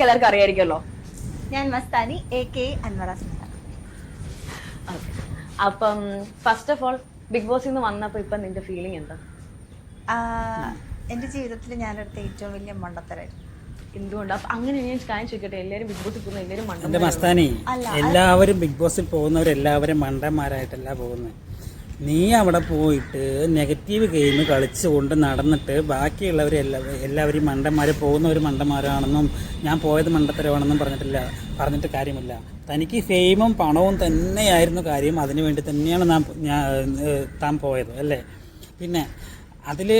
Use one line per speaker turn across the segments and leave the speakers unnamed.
എല്ലാവർക്കും അറിയായിരിക്കുമല്ലോ.
ഞാൻ മസ്താനി AK അൻവറ സ്മിത.
അപ്പം ഫസ്റ്റ് ഓഫ് ഓൾ ബിഗ് ബോസിൽ നിന്ന് വന്നപ്പോൾ ഇപ്പം നിന്റെ ഫീലിംഗ് എന്താ?
എൻ്റെ ജീവിതത്തിൽ ഞാനെടുത്ത ഏറ്റവും വലിയ മണ്ടത്തരായിരുന്നു.
എന്തുകൊണ്ട് അങ്ങനെ ഞാൻ കാര്യം ചോദിക്കട്ടെ, എല്ലാവരും ബിഗ് ബോസിൽ പോകുന്ന എല്ലാവരും
എൻ്റെ മസ്താനി, എല്ലാവരും ബിഗ് ബോസിൽ പോകുന്നവരെല്ലാവരും മണ്ടന്മാരായിട്ടല്ല പോകുന്നത്. നീ അവിടെ പോയിട്ട് നെഗറ്റീവ് ഗെയിം കളിച്ചുകൊണ്ട് നടന്നിട്ട് എല്ലാവരും മണ്ടന്മാർ പോകുന്നവർ മണ്ടന്മാരാണെന്നും ഞാൻ പോയത് മണ്ടത്തരമാണെന്നും പറഞ്ഞിട്ട് കാര്യമില്ല. തനിക്ക് ഫെയിമും പണവും തന്നെയായിരുന്നു കാര്യം, അതിനു വേണ്ടി തന്നെയാണ് താൻ പോയത് അല്ലേ. പിന്നെ അതിൽ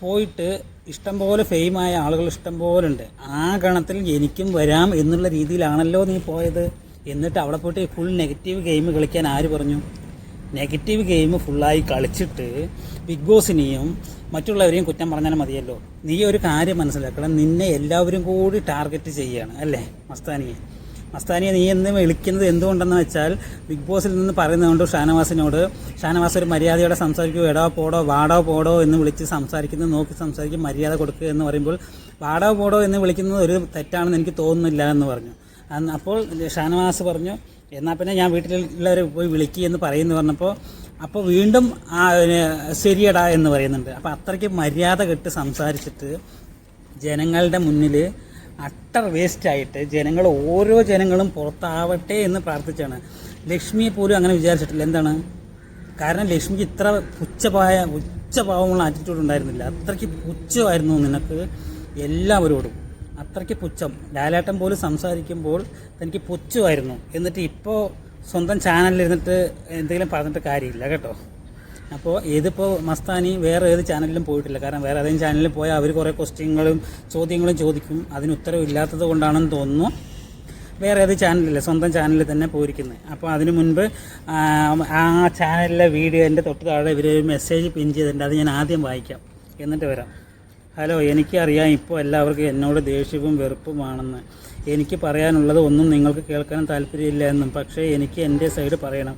പോയിട്ട് ഇഷ്ടംപോലെ ഫെയിമായ ആളുകൾ ഇഷ്ടംപോലെ ഉണ്ട്. ആ ഗണത്തിൽ എനിക്കും വരാം എന്നുള്ള രീതിയിലാണല്ലോ നീ പോയത്. എന്നിട്ട് അവിടെ പോയിട്ട് ഫുൾ നെഗറ്റീവ് ഗെയിം കളിക്കാൻ ആര് പറഞ്ഞു? നെഗറ്റീവ് ഗെയിം ഫുള്ളായി കളിച്ചിട്ട് ബിഗ് ബോസിനെയും മറ്റുള്ളവരെയും കുറ്റം പറഞ്ഞാൽ മതിയല്ലോ. നീ ഒരു കാര്യം മനസ്സിലാക്കണം, നിന്നെ എല്ലാവരും കൂടി ടാർഗറ്റ് ചെയ്യുകയാണ് അല്ലേ മസ്താനിയെ നീ എന്ന് വിളിക്കുന്നത് എന്തുകൊണ്ടെന്ന് വെച്ചാൽ, ബിഗ് ബോസിൽ നിന്ന് പറയുന്നതുകൊണ്ട് ഷാനവാസ് ഒരു മര്യാദയോടെ സംസാരിക്കുക, എടോ പോടോ വാടോ പോടോ എന്ന് വിളിച്ച് സംസാരിക്കുന്നത് നോക്കി സംസാരിക്കും, മര്യാദ കൊടുക്കുക എന്ന് പറയുമ്പോൾ വാടോ പോടോ എന്ന് വിളിക്കുന്നത് ഒരു തെറ്റാണെന്ന് എനിക്ക് തോന്നുന്നില്ല എന്ന് പറഞ്ഞു. അപ്പോൾ ഷാനവാസ് പറഞ്ഞു, എന്നാൽ പിന്നെ ഞാൻ വീട്ടിലുള്ളവരെ പോയി വിളിക്കുക എന്ന് പറഞ്ഞപ്പോൾ അപ്പോൾ വീണ്ടും ശരിയടാ എന്ന് പറയുന്നുണ്ട്. അപ്പോൾ അത്രയ്ക്ക് മര്യാദ കെട്ട് സംസാരിച്ചിട്ട് ജനങ്ങളുടെ മുന്നിൽ അട്ടർ വേസ്റ്റായിട്ട് ഓരോ ജനങ്ങളും പുറത്താവട്ടെ എന്ന് പ്രാർത്ഥിച്ചാണ്. ലക്ഷ്മിയെ പോലും അങ്ങനെ വിചാരിച്ചിട്ടില്ല. എന്താണ് കാരണം? ലക്ഷ്മിക്ക് ഇത്ര പുച്ഛഭാവമുള്ള ആറ്റിറ്റ്യൂഡ് ഉണ്ടായിരുന്നില്ല. അത്രയ്ക്ക് പുച്ഛമായിരുന്നു നിനക്ക് എല്ലാവരോടും, അത്രയ്ക്ക് പുച്ഛം. ലാലേട്ടൻ പോലും സംസാരിക്കുമ്പോൾ തനിക്ക് പുച്ഛമായിരുന്നു. എന്നിട്ട് ഇപ്പോൾ സ്വന്തം ചാനലിലിരുന്നിട്ട് എന്തെങ്കിലും പറഞ്ഞിട്ട് കാര്യമില്ല കേട്ടോ. അപ്പോൾ ഇതിപ്പോൾ മസ്താനി വേറെ ഏത് ചാനലിലും പോയിട്ടില്ല. കാരണം വേറെ ഏതെങ്കിലും ചാനലിൽ പോയാൽ അവർ കുറേ ചോദ്യങ്ങളും ചോദിക്കും. അതിന് ഉത്തരവ് ഇല്ലാത്തത് കൊണ്ടാണെന്ന് തോന്നുന്നു വേറെ ഏത് ചാനലില്ല, സ്വന്തം ചാനലിൽ തന്നെ പോയിരിക്കുന്നത്. അപ്പോൾ അതിന് മുൻപ് ആ ചാനലിലെ വീഡിയോ എൻ്റെ തൊട്ട് താഴെ ഇവർ മെസ്സേജ് പിൻ ചെയ്തിട്ടുണ്ട്. അത് ഞാൻ ആദ്യം വായിക്കാം, എന്നിട്ട് വരാം. ഹലോ, എനിക്കറിയാം ഇപ്പോൾ എല്ലാവർക്കും എന്നോട് ദേഷ്യവും വെറുപ്പുമാണെന്ന്. എനിക്ക് പറയാനുള്ളത് ഒന്നും നിങ്ങൾക്ക് കേൾക്കാനും താല്പര്യമില്ല എന്നും. പക്ഷേ എനിക്ക് എൻ്റെ സൈഡ് പറയണം.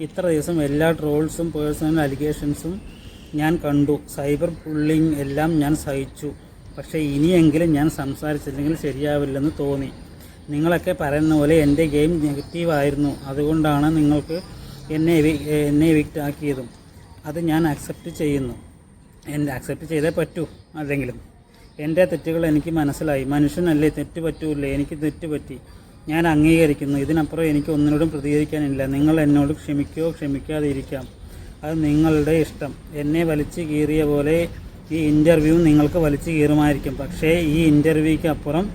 ഇത്ര ദിവസം എല്ലാ ട്രോൾസും പേഴ്സണൽ അലിഗേഷൻസും ഞാൻ കണ്ടു. സൈബർ ബുള്ളിങ് എല്ലാം ഞാൻ സഹിച്ചു. പക്ഷേ ഇനിയെങ്കിലും ഞാൻ സംസാരിച്ചില്ലെങ്കിൽ ശരിയാവില്ലെന്ന് തോന്നി. നിങ്ങളൊക്കെ പറയുന്ന പോലെ എൻ്റെ ഗെയിം നെഗറ്റീവായിരുന്നു. അതുകൊണ്ടാണ് നിങ്ങൾക്ക് എന്നെ എവിക്റ്റ് ആക്കിയതും. അത് ഞാൻ അക്സെപ്റ്റ് ചെയ്യുന്നു. അക്സെപ്റ്റ് ചെയ്തേ പറ്റൂ. അല്ലെങ്കിലും എൻ്റെ തെറ്റുകൾ എനിക്ക് മനസ്സിലായി. മനുഷ്യനല്ലേ, തെറ്റ് പറ്റൂല്ലേ? എനിക്ക് തെറ്റ് പറ്റി, ഞാൻ അംഗീകരിക്കുന്നു. ഇതിനപ്പുറം എനിക്ക് ഒന്നിനോടും പ്രതികരിക്കാനില്ല. നിങ്ങൾ എന്നോട് ക്ഷമിക്കാതെ ഇരിക്കാം, അത് നിങ്ങളുടെ ഇഷ്ടം. എന്നെ വലിച്ചു കീറിയ പോലെ ഈ ഇൻ്റർവ്യൂ നിങ്ങൾക്ക് വലിച്ചു കീറുമായിരിക്കും. പക്ഷേ ഈ ഇൻ്റർവ്യൂക്ക് അപ്പുറം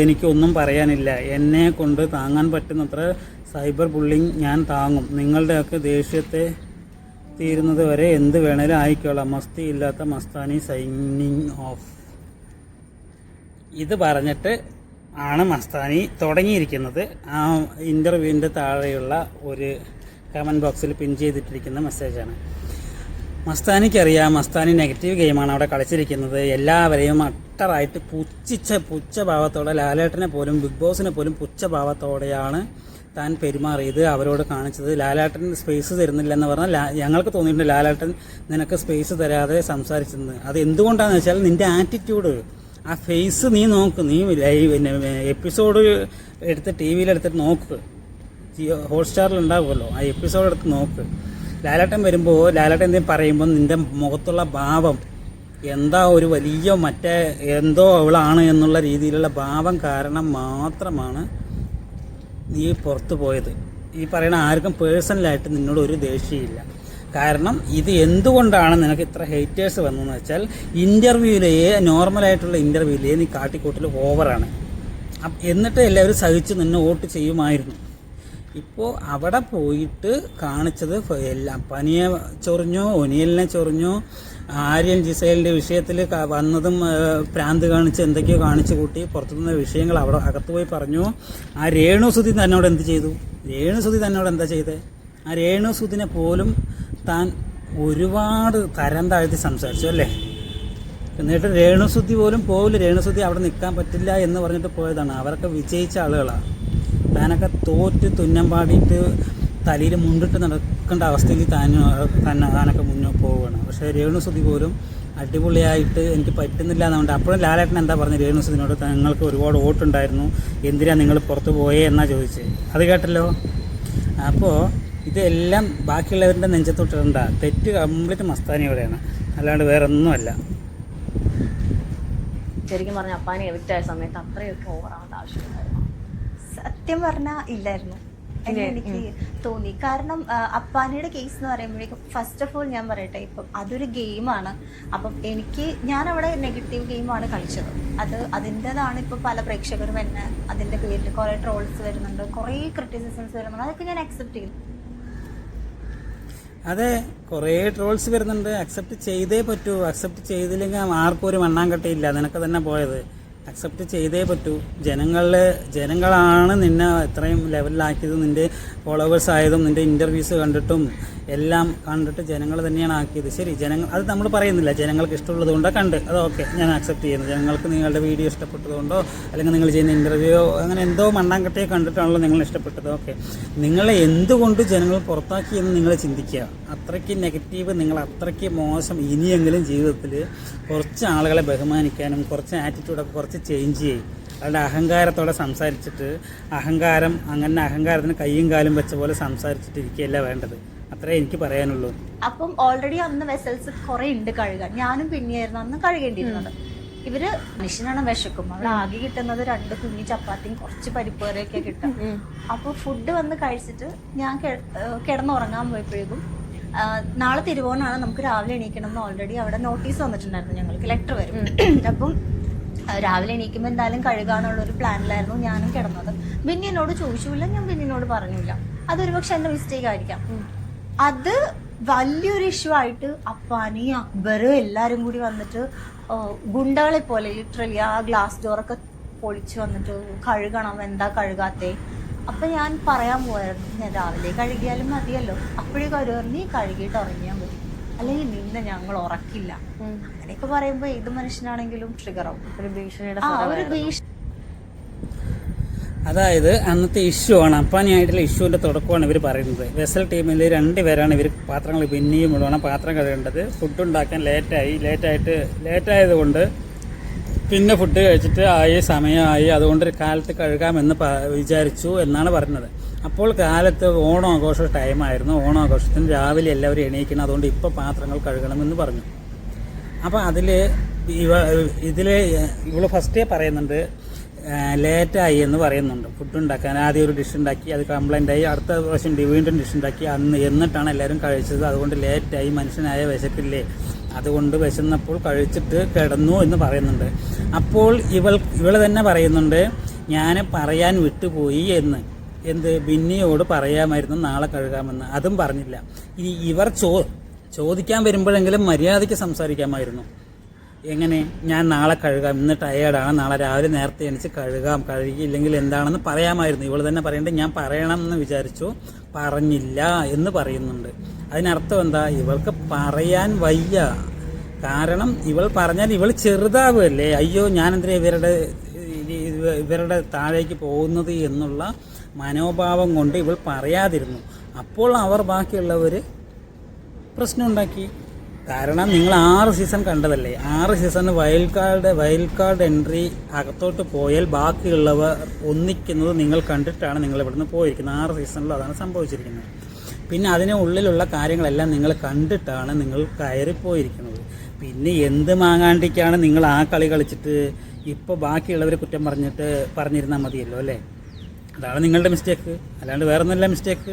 എനിക്കൊന്നും പറയാനില്ല. എന്നെ കൊണ്ട് താങ്ങാൻ പറ്റുന്നത്ര സൈബർ ബുള്ളിങ് ഞാൻ താങ്ങും. നിങ്ങളുടെയൊക്കെ ദേഷ്യത്തെ തീരുന്നത് വരെ എന്ത് വേണേലും ആയിക്കോളാം. മസ്തി ഇല്ലാത്ത മസ്താനി സൈനിങ് ഓഫ്. ഇത് പറഞ്ഞിട്ട് ആണ് മസ്താനി തുടങ്ങിയിരിക്കുന്നത്. ആ ഇൻ്റർവ്യൂവിൻ്റെ താഴെയുള്ള ഒരു കമൻറ്റ് ബോക്സിൽ പിൻ ചെയ്തിട്ടിരിക്കുന്ന മെസ്സേജാണ്. മസ്താനിക്കറിയാം, മസ്താനി നെഗറ്റീവ് ഗെയിമാണ് അവിടെ കളിച്ചിരിക്കുന്നത്. എല്ലാവരെയും അട്ടറായിട്ട് പുച്ഛഭാവത്തോടെ, ലാലേട്ടനെ പോലും ബിഗ് ബോസിനെ പോലും പുച്ഛഭാവത്തോടെയാണ് താൻ പെരുമാറിയത്, അവരോട് കാണിച്ചത്. ലാലേട്ടൻ സ്പേസ് തരുന്നില്ലെന്ന് പറഞ്ഞാൽ ഞങ്ങൾക്ക് തോന്നിയിട്ടുണ്ട് ലാലേട്ടൻ നിനക്ക് സ്പേസ് തരാതെ സംസാരിച്ചെന്ന്. അത് എന്തുകൊണ്ടാണെന്ന് വെച്ചാൽ നിൻ്റെ ആറ്റിറ്റ്യൂഡ്, ആ ഫേസ് നീ നോക്ക്. നീ എപ്പിസോഡ് എടുത്ത് TV-ലെടുത്തിട്ട് നോക്ക്, ഹോട്ട്സ്റ്റാറിൽ ഉണ്ടാവുമല്ലോ, ആ എപ്പിസോഡ് എടുത്ത് നോക്ക്. ലാലേട്ടൻ വരുമ്പോൾ ലാലേട്ടൻ എന്തെങ്കിലും പറയുമ്പോൾ നിൻ്റെ മുഖത്തുള്ള ഭാവം എന്താ, ഒരു വലിയ എന്തോ അവളാണ് എന്നുള്ള രീതിയിലുള്ള ഭാവം കാരണം മാത്രമാണ് നീ പുറത്തു പോയത്. ഈ പറയുന്ന ആർക്കും പേഴ്സണലായിട്ട് നിന്നോട് ഒരു ദേഷ്യമില്ല. കാരണം ഇത് എന്തുകൊണ്ടാണ് നിനക്ക് ഇത്ര ഹേറ്റേഴ്സ് വന്നതെന്ന് വെച്ചാൽ, നോർമലായിട്ടുള്ള ഇൻ്റർവ്യൂവിലേ നീ കാട്ടിക്കൂട്ടൽ ഓവറാണ്. എന്നിട്ട് എല്ലാവരും സഹിച്ച് നിന്നെ വോട്ട് ചെയ്യുമായിരുന്നു. ഇപ്പോൾ അവിടെ പോയിട്ട് കാണിച്ചത് എല്ലാം പനിയെ ചൊറിഞ്ഞു, ഒനിയലിനെ ചൊറിഞ്ഞു, ആര്യൻ ജിസൈലിൻ്റെ വിഷയത്തിൽ വന്നതും പ്രാന്ത് കാണിച്ച് എന്തൊക്കെയോ കാണിച്ചു കൂട്ടി. പുറത്തുനിന്ന വിഷയങ്ങൾ അവിടെ അകത്ത് പോയി പറഞ്ഞു. ആ രേണുസുധി തന്നോട് എന്ത് ചെയ്തു? തന്നോട് എന്താ ചെയ്തത്? ആ രേണുസുധിനെ പോലും താൻ ഒരുപാട് തരം താഴ്ത്തി സംസാരിച്ചു അല്ലേ. എന്നിട്ട് രേണുസുധി പോലും പോകില്ല, രേണുസുധി അവിടെ നിൽക്കാൻ പറ്റില്ല എന്ന് പറഞ്ഞിട്ട് പോയതാണ്. അവരൊക്കെ വിജയിച്ച ആളുകളാണ്. താനൊക്കെ തോറ്റ് തുന്നം പാടിയിട്ട് തലയിൽ മുണ്ടിട്ട് നടക്കേണ്ട അവസ്ഥയിൽ താനൊക്കെ മുന്നോട്ട് പോവുകയാണ്. പക്ഷേ രേണുസുധി പോലും അടിപൊളിയായിട്ട് എനിക്ക് പറ്റുന്നില്ല എന്നുകൊണ്ട് അപ്പോഴും ലാലേട്ടൻ എന്താ പറഞ്ഞത്, രേണുസുദിനോട് നിങ്ങൾക്ക് ഒരുപാട് വോട്ടുണ്ടായിരുന്നു, എന്തിനാ നിങ്ങൾ പുറത്ത് പോയേ എന്നാ ചോദിച്ചത്. അത് കേട്ടല്ലോ. അപ്പോൾ ഇതെല്ലാം ബാക്കിയുള്ളവരുടെ നെഞ്ചത്തോട്ടിടണ്ട. തെറ്റ് കംപ്ലീറ്റ് മസ്താനിയോടെയാണ്, അല്ലാണ്ട് വേറെ ഒന്നുമല്ല.
ശരിക്കും പറഞ്ഞ അപ്പാനെ എവിക്റ്റായ സമയത്ത് അത്രയൊക്കെ ഓവറാവേണ്ട ആവശ്യമുണ്ടായിരുന്നു?
സത്യം പറഞ്ഞാൽ ഇല്ലായിരുന്നു എന്ന് എനിക്ക് തോന്നി. കാരണം അപ്പാനിയുടെ കേസ് എന്ന് പറയുമ്പോഴേക്കും ഫസ്റ്റ് ഓഫ് ഓൾ ഞാൻ പറയട്ടെ, ഇപ്പം അതൊരു ഗെയിമാണ്. അപ്പം ഞാൻ അവിടെ നെഗറ്റീവ് ഗെയിമാണ് കളിച്ചത്. അതിൻ്റെതാണ് ഇപ്പം പല പ്രേക്ഷകരും എന്നെ അതിൻ്റെ പേരിൽ കുറേ ട്രോൾസ് വരുന്നുണ്ട്, കുറേ ക്രിറ്റിസിസംസ് വരുന്നുണ്ട്. അതൊക്കെ ഞാൻ അക്സെപ്റ്റ് ചെയ്തു.
അതെ, കുറേ ട്രോൾസ് വരുന്നുണ്ട്, അക്സെപ്റ്റ് ചെയ്തേ പറ്റൂ. അക്സെപ്റ്റ് ചെയ്തില്ലെങ്കിൽ ആർക്കും ഒരു മണ്ണാങ്കട്ടയില്ല, നിനക്ക് തന്നെ പോയത്. അക്സെപ്റ്റ് ചെയ്തേ പറ്റൂ. ജനങ്ങളാണ് നിന്നെ ഇത്രയും ലെവലിലാക്കിയത്. നിൻ്റെ ഫോളോവേഴ്സ് ആയതും നിൻ്റെ ഇൻ്റർവ്യൂസ് കണ്ടിട്ടും എല്ലാം കണ്ടിട്ട് ജനങ്ങൾ തന്നെയാണ് ആക്കിയത്. ശരി, അത് നമ്മൾ പറയുന്നില്ല, ജനങ്ങൾക്ക് ഇഷ്ടമുള്ളത് കൊണ്ടോ കണ്ട്, അത് ഓക്കെ, ഞാൻ അക്സെപ്റ്റ് ചെയ്യുന്നു. ജനങ്ങൾക്ക് നിങ്ങളുടെ വീഡിയോ ഇഷ്ടപ്പെട്ടതുകൊണ്ടോ അല്ലെങ്കിൽ നിങ്ങൾ ചെയ്യുന്ന ഇൻ്റർവ്യൂ അങ്ങനെ എന്തോ മണ്ണാങ്കട്ടയെ കണ്ടിട്ടാണല്ലോ നിങ്ങൾ ഇഷ്ടപ്പെട്ടത്. ഓക്കെ, നിങ്ങളെ എന്തുകൊണ്ട് ജനങ്ങൾ പുറത്താക്കിയെന്ന് നിങ്ങൾ ചിന്തിക്കുക. അത്രയ്ക്ക് നെഗറ്റീവ്, നിങ്ങൾ അത്രയ്ക്ക് മോശം. ഇനിയെങ്കിലും ജീവിതത്തിൽ കുറച്ച് ആളുകളെ ബഹുമാനിക്കാനും കുറച്ച് ആറ്റിറ്റ്യൂഡൊക്കെ കുറച്ച് ചേഞ്ച് ചെയ്യും. അവരുടെ അഹങ്കാരത്തോടെ സംസാരിച്ചിട്ട് അഹങ്കാരത്തിന് കയ്യും കാലും വെച്ച പോലെ സംസാരിച്ചിട്ടിരിക്കുകയല്ല വേണ്ടത്. അത്രേ എനിക്ക് പറയാനുള്ളൂ.
അപ്പം ഓൾറെഡി അന്ന് വെസൽസ് കുറെ ഉണ്ട് കഴുകാൻ. ഞാനും പിന്നെയായിരുന്നു അന്ന് കഴുകേണ്ടിയിരുന്നത്. ഇവര് മനുഷ്യനാണ്, വിശക്കും. അവിടെ ആകെ കിട്ടുന്നത് 2 കുഞ്ഞി ചപ്പാത്തിയും കുറച്ച് പരിപ്പ് കറിയൊക്കെ കിട്ടും. അപ്പോൾ ഫുഡ് വന്ന് കഴിച്ചിട്ട് ഞാൻ കിടന്നുറങ്ങാൻ പോയപ്പോഴേക്കും നാളെ തിരുവോണമാണ്, നമുക്ക് രാവിലെ എണീക്കണം എന്ന് ഓൾറെഡി അവിടെ നോട്ടീസ് വന്നിട്ടുണ്ടായിരുന്നു, ഞങ്ങൾക്ക് ലെറ്റർ വരും. അപ്പം രാവിലെ എണീക്കുമ്പോൾ എന്തായാലും കഴുകാനുള്ളൊരു പ്ലാനിലായിരുന്നു ഞാനും കിടന്നത്. ബിന്നി എന്നോട് ചോദിച്ചില്ല, ഞാൻ ബിന്നിനോട് പറഞ്ഞില്ല. അതൊരു പക്ഷെ എൻ്റെ മിസ്റ്റേക്ക് ആയിരിക്കാം. അത് വലിയൊരു ഇഷ്യൂ ആയിട്ട് അപ്പാനി അക്ബർ എല്ലാവരും കൂടി വന്നിട്ട് ഗുണ്ടകളെ പോലെ ലിറ്ററലി ആ ഗ്ലാസ് ഡോറൊക്കെ പൊളിച്ച് വന്നിട്ട് കഴുകണം, എന്താ കഴുകാത്തേ. അപ്പൊ ഞാൻ പറയാൻ പോയായിരുന്നു, ഞാൻ രാവിലെ കഴുകിയാലും മതിയല്ലോ. അപ്പോഴേ കരുവറി കഴുകിയിട്ട് ഉറങ്ങിയാൽ മതി, അല്ലെങ്കിൽ നിന്നെ ഞങ്ങൾ ഉറക്കില്ല. അങ്ങനെയൊക്കെ പറയുമ്പോ ഏത് മനുഷ്യനാണെങ്കിലും ട്രിഗറാവും.
ഒരു ഭീഷണിയുടെ
അതായത് അന്നത്തെ ഇഷ്യൂ ആണ്, അപ്പാനിയായിട്ടുള്ള ഇഷ്യൂവിൻ്റെ തുടക്കമാണ് ഇവർ പറയുന്നത്. വെസൽ ടീമിൽ 2 പേരാണ് ഇവർ പാത്രങ്ങൾ പിന്നെയും ഇടുവാണ് പാത്രം കഴുകേണ്ടത്. ഫുഡ് ഉണ്ടാക്കാൻ ലേറ്റായതുകൊണ്ട് പിന്നെ ഫുഡ് കഴിച്ചിട്ട് സമയമായി, അതുകൊണ്ട് കാലത്ത് കഴുകാമെന്ന് വിചാരിച്ചു എന്നാണ് പറഞ്ഞത്. അപ്പോൾ കാലത്ത് ഓണാഘോഷ ടൈമായിരുന്നു, ഓണാഘോഷത്തിന് രാവിലെ എല്ലാവരും എണീക്കണം, അതുകൊണ്ട് ഇപ്പോൾ പാത്രങ്ങൾ കഴുകണമെന്ന് പറഞ്ഞു. അപ്പോൾ ഇവള് ഫസ്റ്റേ പറയുന്നുണ്ട് ലേറ്റായി എന്ന് പറയുന്നുണ്ട്. ഫുഡ് ഉണ്ടാക്കാൻ ആദ്യം ഒരു ഡിഷ് ഉണ്ടാക്കി, അത് കംപ്ലൈൻ്റ് ആയി, അടുത്ത പ്രാവശ്യം വീണ്ടും ഡിഷ് ഉണ്ടാക്കി, എന്നിട്ടാണ് എല്ലാവരും കഴിച്ചത്. അതുകൊണ്ട് ലേറ്റായി, മനുഷ്യനായ വിശക്കില്ലേ, അതുകൊണ്ട് വിശന്നപ്പോൾ കഴിച്ചിട്ട് കിടന്നു എന്ന് പറയുന്നുണ്ട്. അപ്പോൾ ഇവള് തന്നെ പറയുന്നുണ്ട്, ഞാൻ പറയാൻ വിട്ടുപോയി എന്ന്. ബിന്നിയോട് പറയാമായിരുന്നു നാളെ കഴുകാമെന്ന്, അതും പറഞ്ഞില്ല. ഇനി ഇവർ ചോദിക്കാൻ വരുമ്പോഴെങ്കിലും മര്യാദയ്ക്ക് സംസാരിക്കാമായിരുന്നു. എങ്ങനെ, ഞാൻ നാളെ കഴുകാം, ഇന്ന് ടയേർഡാണ്, നാളെ രാവിലെ നേരത്തെ എണിച്ച് കഴുകാം, കഴുകിയില്ലെങ്കിൽ എന്താണെന്ന് പറയാമായിരുന്നു. ഇവൾ തന്നെ പറയേണ്ടത് ഞാൻ പറയണം എന്ന് വിചാരിച്ചു, പറഞ്ഞില്ല എന്ന് പറയുന്നുണ്ട്. അതിനർത്ഥം എന്താ, ഇവൾക്ക് പറയാൻ വയ്യ. കാരണം ഇവൾ പറഞ്ഞാൽ ഇവൾ ചെറുതാവുകയല്ലേ, അയ്യോ ഞാനെന്തിനാ ഇവരുടെ താഴേക്ക് പോകുന്നത് എന്നുള്ള മനോഭാവം കൊണ്ട് ഇവൾ പറയാതിരുന്നു. അപ്പോൾ അവർ ബാക്കിയുള്ളവർ പ്രശ്നമുണ്ടാക്കി. കാരണം നിങ്ങൾ 6 സീസൺ കണ്ടതല്ലേ, 6 സീസണിന് വൈൽഡ് കാർഡ് എൻട്രി അകത്തോട്ട് പോയാൽ ബാക്കിയുള്ളവർ ഒന്നിക്കുന്നത് നിങ്ങൾ കണ്ടിട്ടാണ് നിങ്ങൾ ഇവിടുന്ന് പോയിരിക്കുന്നത്. 6 സീസണിലും അതാണ് സംഭവിച്ചിരിക്കുന്നത്. പിന്നെ അതിന് ഉള്ളിലുള്ള കാര്യങ്ങളെല്ലാം നിങ്ങൾ കണ്ടിട്ടാണ് നിങ്ങൾ കയറിപ്പോയിരിക്കുന്നത്. പിന്നെ എന്ത് മാങ്ങാണ്ടിക്കാണ് നിങ്ങൾ ആ കളി കളിച്ചിട്ട് ഇപ്പോൾ ബാക്കിയുള്ളവരെ കുറ്റം പറഞ്ഞിരുന്നാൽ മതിയല്ലോ അല്ലേ. അതാണ് നിങ്ങളുടെ മിസ്റ്റേക്ക്, അല്ലാണ്ട് വേറൊന്നുമല്ല മിസ്റ്റേക്ക്.